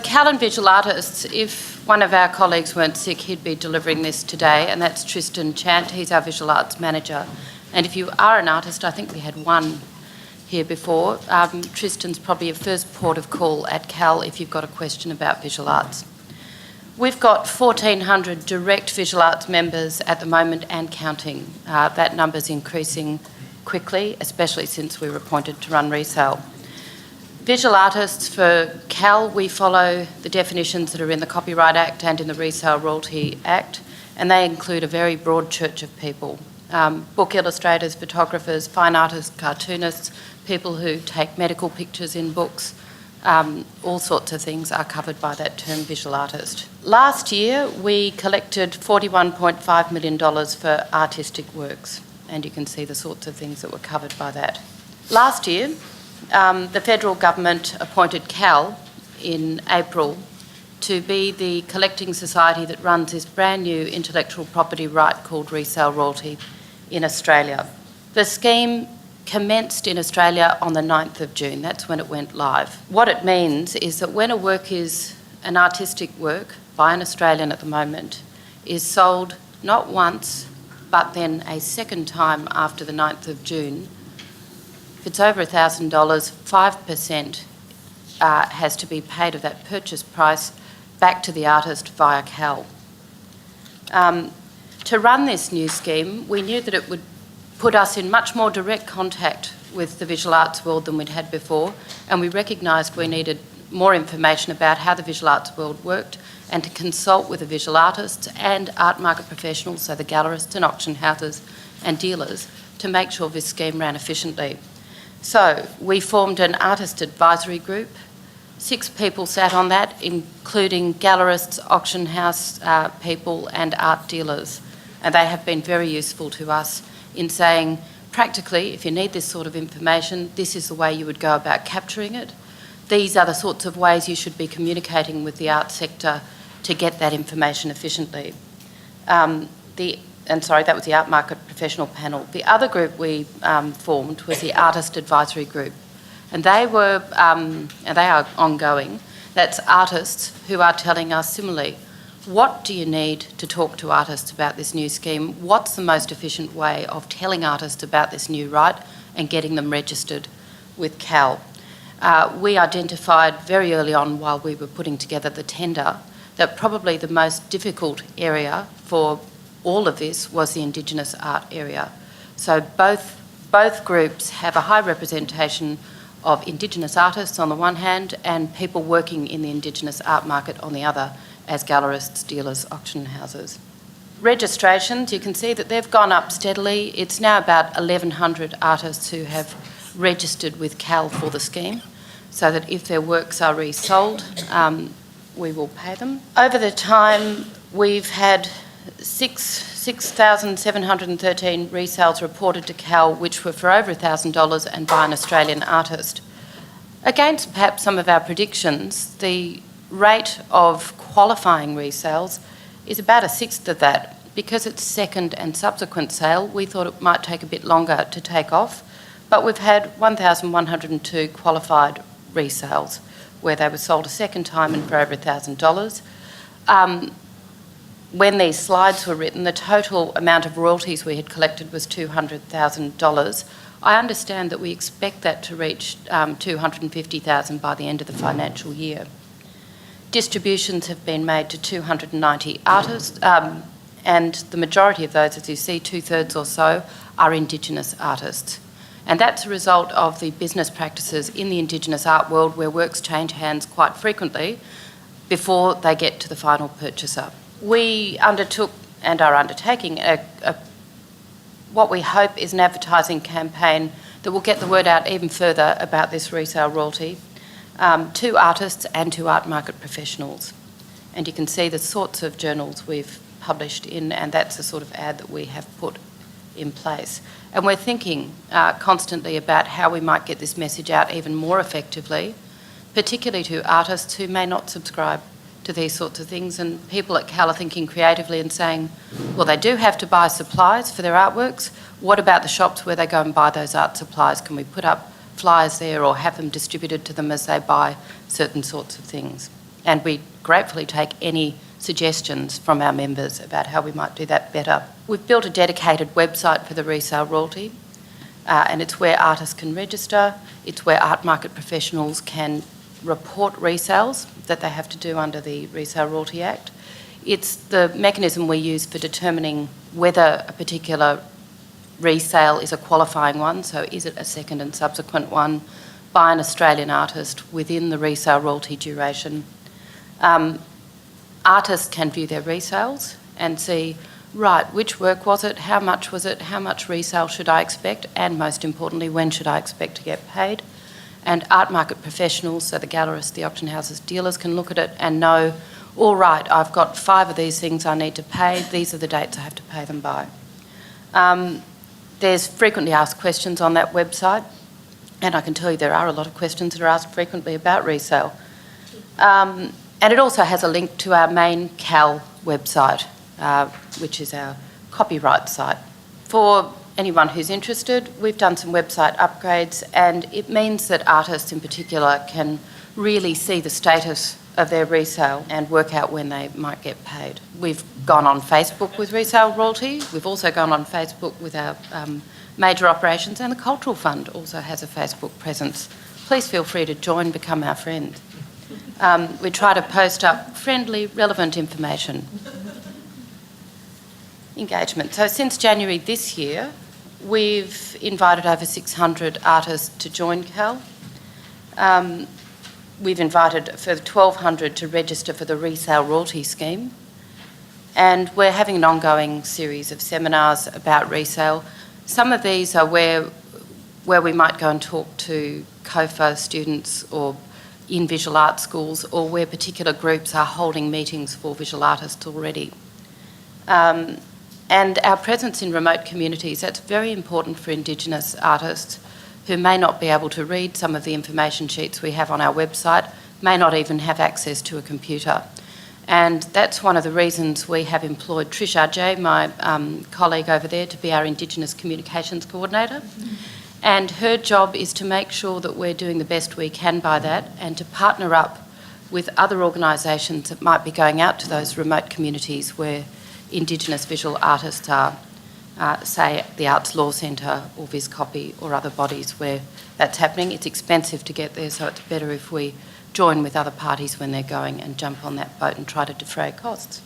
Cal and Visual Artists, if one of our colleagues weren't sick, he'd be delivering this today, and that's Tristan Chant. He's our Visual Arts Manager. And if you are an artist, I think we had one here before, Tristan's probably your first port of call at Cal if you've got a question about visual arts. We've got 1,400 direct visual arts members at the moment and counting. That number's increasing quickly, especially since we were appointed to run resale. Visual artists for Cal, we follow the definitions that are in the Copyright Act and in the Resale Royalty Act, and they include a very broad church of people. Book illustrators, photographers, fine artists, cartoonists, people who take medical pictures in books, all sorts of things are covered by that term visual artist. Last year we collected $41.5 million for artistic works, and you can see the sorts of things that were covered by that. Last year the federal government appointed Cal in April to be the collecting society that runs this brand new intellectual property right called resale royalty in Australia. The scheme commenced in Australia on the 9th of June. That's when it went live. What it means is that when a work is an artistic work by an Australian at the moment, is sold not once but then a second time after the 9th of June, if it's over $1,000, 5% has to be paid of that purchase price back to the artist via Cal. To run this new scheme, we knew that it would put us in much more direct contact with the visual arts world than we'd had before, and we recognised we needed more information about how the visual arts world worked and to consult with the visual artists and art market professionals, so the gallerists and auction houses and dealers, to make sure this scheme ran efficiently. So we formed an artist advisory group. 6 people sat on that, including gallerists, auction house people and art dealers, and they have been very useful to us in saying, practically, if you need this sort of information, this is the way you would go about capturing it. These are the sorts of ways you should be communicating with the art sector to get that information efficiently. That was the art market professional panel. The other group we formed was the artist advisory group, and they were, and they are ongoing. That's artists who are telling us similarly, what do you need to talk to artists about this new scheme? What's the most efficient way of telling artists about this new right and getting them registered with Cal? We identified very early on, while we were putting together the tender, that probably the most difficult area for all of this was the Indigenous art area. So both groups have a high representation of Indigenous artists on the one hand and people working in the Indigenous art market on the other, as gallerists, dealers, auction houses. Registrations, you can see that they've gone up steadily. It's now about 1,100 artists who have registered with Cal for the scheme, so that if their works are resold, we will pay them. Over the time, we've had 6,713 resales reported to Cal, which were for over $1,000 and by an Australian artist. Against perhaps some of our predictions, the rate of qualifying resales is about 1/6 of that. Because it's second and subsequent sale, we thought it might take a bit longer to take off, but we've had 1,102 qualified resales where they were sold a second time and for over $1,000. When these slides were written, the total amount of royalties we had collected was $200,000. I understand that we expect that to reach $250,000 by the end of the financial year. Distributions have been made to 290 artists, and the majority of those, as you see, 2/3 or so, are Indigenous artists. And that's a result of the business practices in the Indigenous art world where works change hands quite frequently before they get to the final purchaser. We undertook and are undertaking what we hope is an advertising campaign that will get the word out even further about this resale royalty to artists and to art market professionals. And you can see the sorts of journals we've published in, and that's the sort of ad that we have put in place. And we're thinking constantly about how we might get this message out even more effectively, particularly to artists who may not subscribe to these sorts of things, and people at Cal are thinking creatively and saying, well, they do have to buy supplies for their artworks. What about the shops where they go and buy those art supplies? Can we put up flyers there or have them distributed to them as they buy certain sorts of things? And we gratefully take any suggestions from our members about how we might do that better. We've built a dedicated website for the resale royalty, and it's where artists can register. It's where art market professionals can report resales that they have to do under the Resale Royalty Act. It's the mechanism we use for determining whether a particular resale is a qualifying one, so is it a second and subsequent one by an Australian artist within the resale royalty duration. Artists can view their resales and see, right, which work was it, how much resale should I expect, and most importantly, when should I expect to get paid. And art market professionals, so the gallerists, the auction houses, dealers can look at it and know, all right, I've got 5 of these things I need to pay, these are the dates I have to pay them by. There's frequently asked questions on that website, and I can tell you there are a lot of questions that are asked frequently about resale. And it also has a link to our main CAL website, which is our copyright site. For anyone who's interested, we've done some website upgrades, and it means that artists in particular can really see the status of their resale and work out when they might get paid. We've gone on Facebook with Resale Royalty. We've also gone on Facebook with our major operations, and the Cultural Fund also has a Facebook presence. Please feel free to join, become our friend. We try to post up friendly, relevant information. Engagement. So since January this year, we've invited over 600 artists to join CAL. We've invited further 1,200 to register for the Resale Royalty Scheme. And we're having an ongoing series of seminars about resale. Some of these are where we might go and talk to COFA students or in visual art schools, or where particular groups are holding meetings for visual artists already. And our presence in remote communities, that's very important for Indigenous artists who may not be able to read some of the information sheets we have on our website, may not even have access to a computer. And that's one of the reasons we have employed Trish Ajay, my colleague over there, to be our Indigenous Communications Coordinator. And her job is to make sure that we're doing the best we can by that, and to partner up with other organisations that might be going out to those remote communities where Indigenous visual artists are, say the Arts Law Centre or VisCopy or other bodies where that's happening. It's expensive to get there, so it's better if we join with other parties when they're going and jump on that boat and try to defray costs.